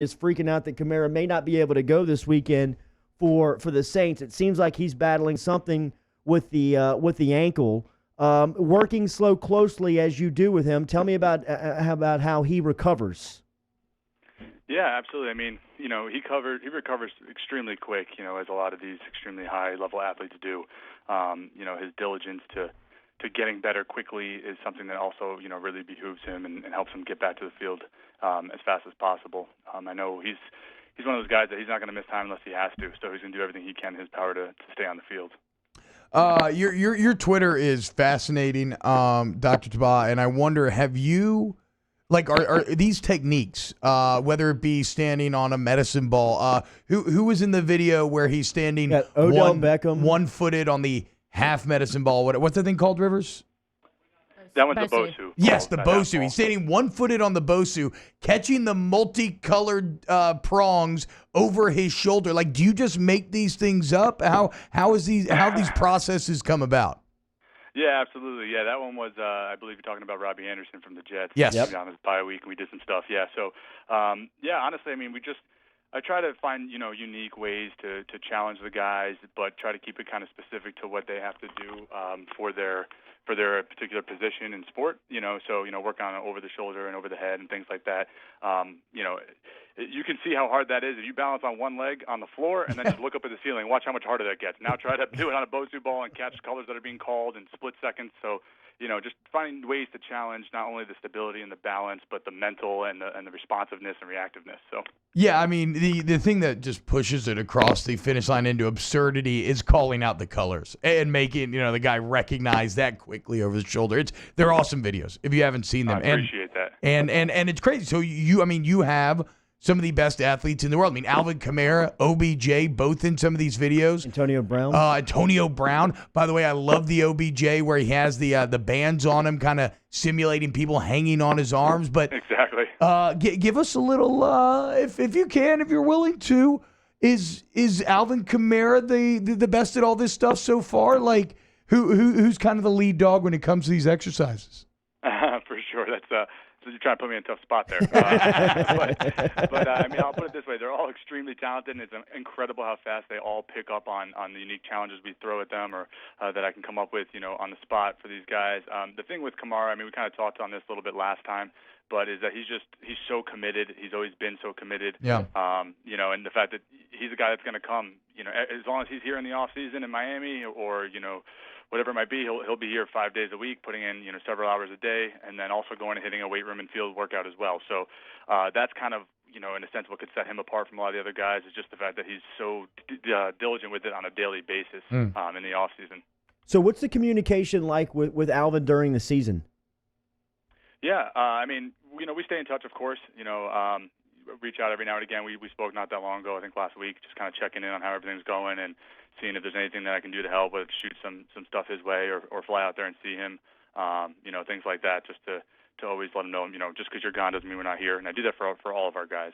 is freaking out that Kamara may not be able to go this weekend for the Saints. It seems like he's battling something with the ankle. Working so closely as you do with him, tell me about how he recovers. Yeah, absolutely. I mean, he recovers extremely quick, as a lot of these extremely high-level athletes do. His diligence to getting better quickly is something that also, really behooves him and helps him get back to the field as fast as possible. I know he's one of those guys that he's not going to miss time unless he has to, so he's going to do everything he can in his power to stay on the field. Your Twitter is fascinating, Dr. Tabbah, and I wonder, have you, are these techniques, whether it be standing on a medicine ball, who was in the video where he's standing Odell Beckham, one-footed on the half medicine ball? What's that thing called, Rivers? That one's the Bosu. Yes, the Bosu. He's standing one-footed on the Bosu, catching the multicolored prongs over his shoulder. Do you just make these things up? How have these processes come about? Yeah, absolutely. Yeah, that one was, I believe you're talking about Robbie Anderson from the Jets. Yes. Yep. On his bye week, and we did some stuff. Yeah, so, honestly, I mean, I try to find, unique ways to challenge the guys, but try to keep it kind of specific to what they have to do for their particular position in sport, so, work on over the shoulder and over the head and things like that. You can see how hard that is if you balance on one leg on the floor and then just look up at the ceiling. Watch how much harder that gets. Now try to do it on a Bosu ball and catch colors that are being called in split seconds. So, just finding ways to challenge not only the stability and the balance, but the mental and the responsiveness and reactiveness. So. Yeah, I mean, the thing that just pushes it across the finish line into absurdity is calling out the colors and making, the guy recognize that quickly over his shoulder. They're awesome videos if you haven't seen them. I appreciate that. And it's crazy. So you have some of the best athletes in the world. I mean, Alvin Kamara, OBJ, both in some of these videos. Antonio Brown. Antonio Brown. By the way, I love the OBJ where he has the bands on him, kind of simulating people hanging on his arms. But exactly. Give us a little, if you can, if you're willing to. Is Alvin Kamara the best at all this stuff so far? Who's kind of the lead dog when it comes to these exercises? For sure, that's. So you're trying to put me in a tough spot there. But I mean, I'll put it this way. They're all extremely talented, and it's incredible how fast they all pick up on the unique challenges we throw at them or that I can come up with, on the spot for these guys. The thing with Kamara, I mean, we kind of talked on this a little bit last time, but is that he's so committed. He's always been so committed. Yeah. And the fact that he's a guy that's going to come, as long as he's here in the off season in Miami or, whatever it might be, he'll be here 5 days a week, putting in, several hours a day, and then also going and hitting a weight room and field workout as well. So that's kind of, in a sense, what could set him apart from a lot of the other guys is just the fact that he's so diligent with it on a daily basis in the off season. So what's the communication like with Alvin during the season? Yeah, I mean, we stay in touch, of course. Reach out every now and again. We spoke not that long ago, I think last week, just kind of checking in on how everything's going and seeing if there's anything that I can do to help, whether shoot some stuff his way or fly out there and see him, things like that, just to always let him know, just because you're gone doesn't mean we're not here. And I do that for all of our guys.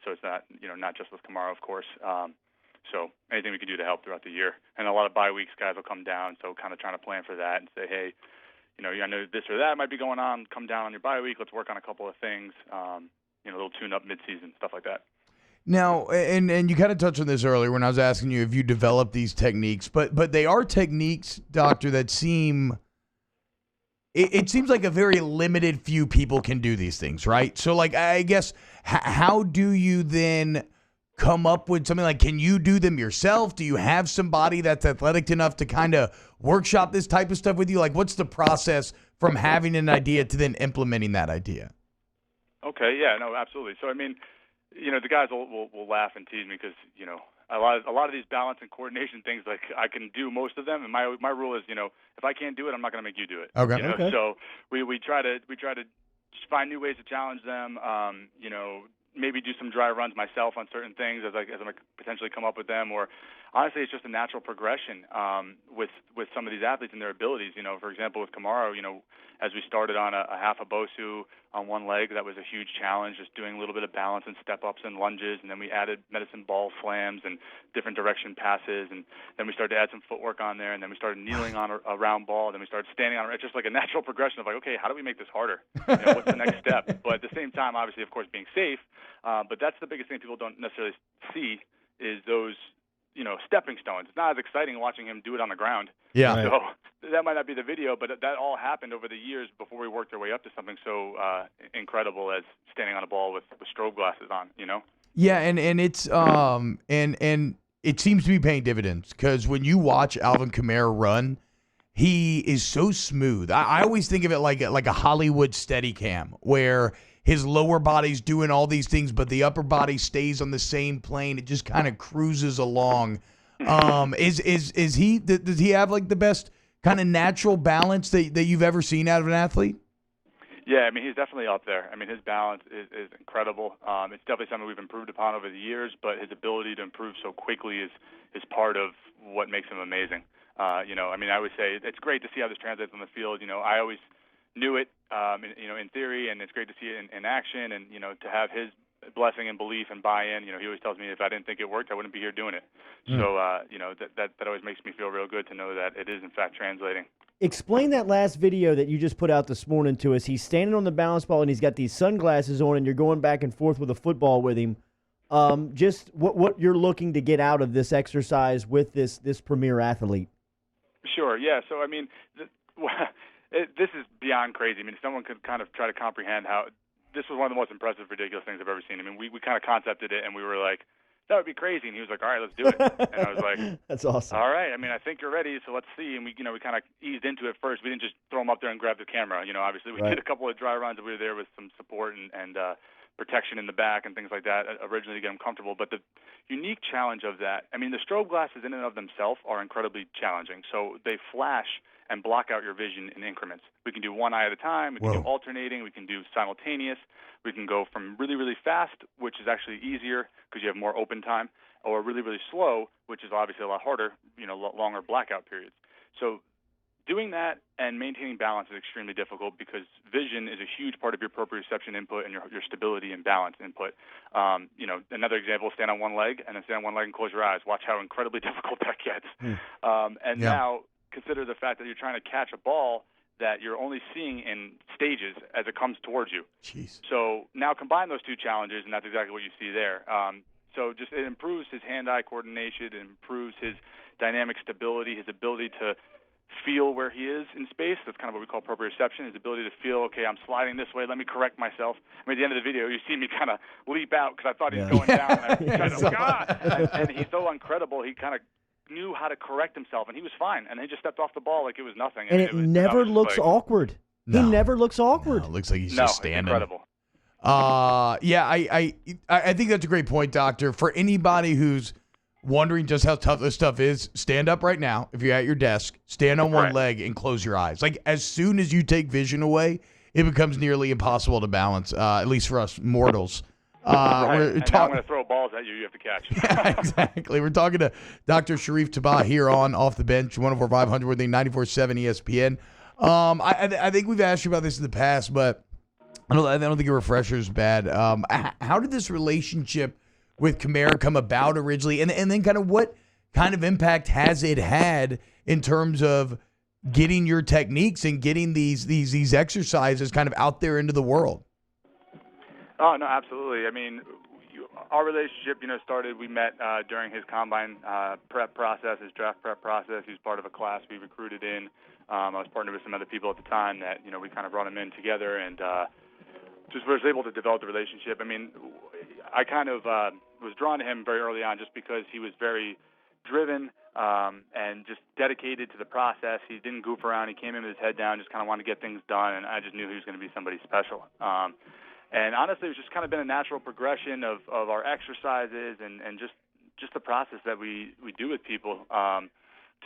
So it's not, not just with Kamara, of course. So anything we can do to help throughout the year. And a lot of bye weeks, guys will come down, so kind of trying to plan for that and say, hey, I know this or that might be going on. Come down on your bye week. Let's work on a couple of things, a little tune-up mid-season, stuff like that. Now, and you kind of touched on this earlier when I was asking you if you developed these techniques, but they are techniques, Doctor, that seem it seems like a very limited few people can do these things, right? So, I guess, how do you then come up with something can you do them yourself? Do you have somebody that's athletic enough to kind of workshop this type of stuff with you? What's the process from having an idea to then implementing that idea? Okay, yeah, no, absolutely. So, I mean, the guys will laugh and tease me because, a lot of these balance and coordination things, I can do most of them. And my rule is, if I can't do it, I'm not going to make you do it. Okay. Okay. So we try to just find new ways to challenge them. Maybe do some dry runs myself on certain things as I potentially come up with them. Or honestly, it's just a natural progression with some of these athletes and their abilities. For example, with Kamara, as we started on a half a Bosu, on one leg. That was a huge challenge, just doing a little bit of balance and step-ups and lunges, and then we added medicine ball slams and different direction passes, and then we started to add some footwork on there, and then we started kneeling on a round ball, and then we started standing on it. It's just like a natural progression of like, okay, how do we make this harder? What's the next step? But at the same time, obviously, of course, being safe, but that's the biggest thing people don't necessarily see is those stepping stones. It's not as exciting watching him do it on the ground. Yeah. Right. So that might not be the video, but that all happened over the years before we worked our way up to something so incredible as standing on a ball with strobe glasses on, Yeah, and it's and it seems to be paying dividends because when you watch Alvin Kamara run, he is so smooth. I always think of it like a Hollywood Steadicam where his lower body's doing all these things, but the upper body stays on the same plane. It just kind of cruises along. Does he have like the best kind of natural balance that you've ever seen out of an athlete? Yeah, I mean, he's definitely up there. I mean, his balance is incredible. It's definitely something we've improved upon over the years, but his ability to improve so quickly is part of what makes him amazing. I mean, I would say it's great to see how this translates on the field. I always knew it, in theory, and it's great to see it in action, and to have his blessing and belief and buy-in. He always tells me if I didn't think it worked, I wouldn't be here doing it. So, that always makes me feel real good to know that it is in fact translating. Explain that last video that you just put out this morning to us. He's standing on the balance ball and he's got these sunglasses on, and you're going back and forth with a football with him. Just what you're looking to get out of this exercise with this premier athlete. Sure. Yeah. So I mean, this is beyond crazy. I mean, someone could kind of try to comprehend how this was one of the most impressive, ridiculous things I've ever seen. I mean, we kind of concepted it and we were like, that would be crazy. And he was like, all right, let's do it. And I was like, that's awesome. All right. I mean, I think you're ready, so let's see. And we kind of eased into it first. We didn't just throw him up there and grab the camera. Obviously we did a couple of dry runs and we were there with some support and protection in the back and things like that originally to get him comfortable. But the unique challenge of that, I mean, the strobe glasses in and of themselves are incredibly challenging. So they flash and block out your vision in increments. We can do one eye at a time. We can do alternating. We can do simultaneous. We can go from really, really fast, which is actually easier because you have more open time, or really, really slow, which is obviously a lot harder, longer blackout periods. So doing that and maintaining balance is extremely difficult because vision is a huge part of your proprioception input and your stability and balance input. Another example, stand on one leg and then stand on one leg and close your eyes. Watch how incredibly difficult that gets. Now consider the fact that you're trying to catch a ball that you're only seeing in stages as it comes towards you. Jeez. So now combine those two challenges, and that's exactly what you see there. So just it improves his hand-eye coordination, it improves his dynamic stability, his ability to feel where he is in space. That's kind of what we call proprioception, his ability to feel, okay, I'm sliding this way, let me correct myself. I mean, at the end of the video, you see me kind of leap out because I thought he was going down. And I tried to, God! And he's so incredible, he kind of knew how to correct himself, and he was fine. And he just stepped off the ball like it was nothing. And it never looks awkward. No. He never looks awkward. No, it looks like he's just standing. Incredible. Yeah, I think that's a great point, Doctor. For anybody who's wondering just how tough this stuff is, stand up right now. If you're at your desk, stand on one leg and close your eyes. Like, as soon as you take vision away, it becomes nearly impossible to balance, at least for us mortals. And now I'm going to throw balls at you. You have to catch. Yeah, exactly. We're talking to Dr. Shareef Tabbah here on Off the Bench, 104.500 with the 94.7 ESPN. I think we've asked you about this in the past, but I don't think a refresher is bad. How did this relationship with Kamara come about originally, and then kind of what kind of impact has it had in terms of getting your techniques and getting these exercises kind of out there into the world? Oh, no, absolutely. I mean, our relationship, started, we met during his combine prep process, his draft prep process. He was part of a class we recruited in. I was partnered with some other people at the time that, we kind of brought him in together and just was able to develop the relationship. I mean, I kind of was drawn to him very early on just because he was very driven and just dedicated to the process. He didn't goof around. He came in with his head down, just kind of wanted to get things done, and I just knew he was going to be somebody special. And honestly, it's just kind of been a natural progression of our exercises and just the process that we do with people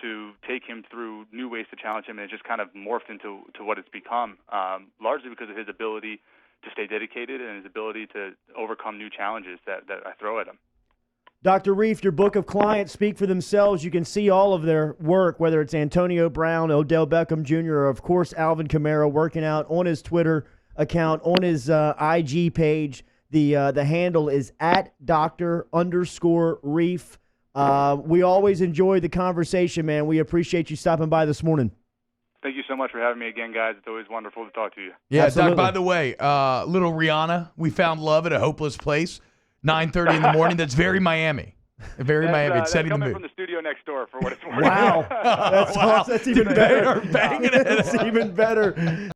to take him through new ways to challenge him, and it just kind of morphed into what it's become, largely because of his ability to stay dedicated and his ability to overcome new challenges that I throw at him. Dr. Reef, your book of clients speak for themselves. You can see all of their work, whether it's Antonio Brown, Odell Beckham Jr., or, of course, Alvin Kamara working out on his Twitter. account on his IG page. The handle is at Dr._Reef. We always enjoy the conversation, man. We appreciate you stopping by this morning. Thank you so much for having me again, guys. It's always wonderful to talk to you. Yeah, Absolutely. Doc, by the way, little Rihanna, we found love at a hopeless place, 9:30 in the morning. That's very Miami. Very Miami. It's setting the coming mood. from the studio next door for what it's worth. Wow. That's even They better. are banging it. That's even better.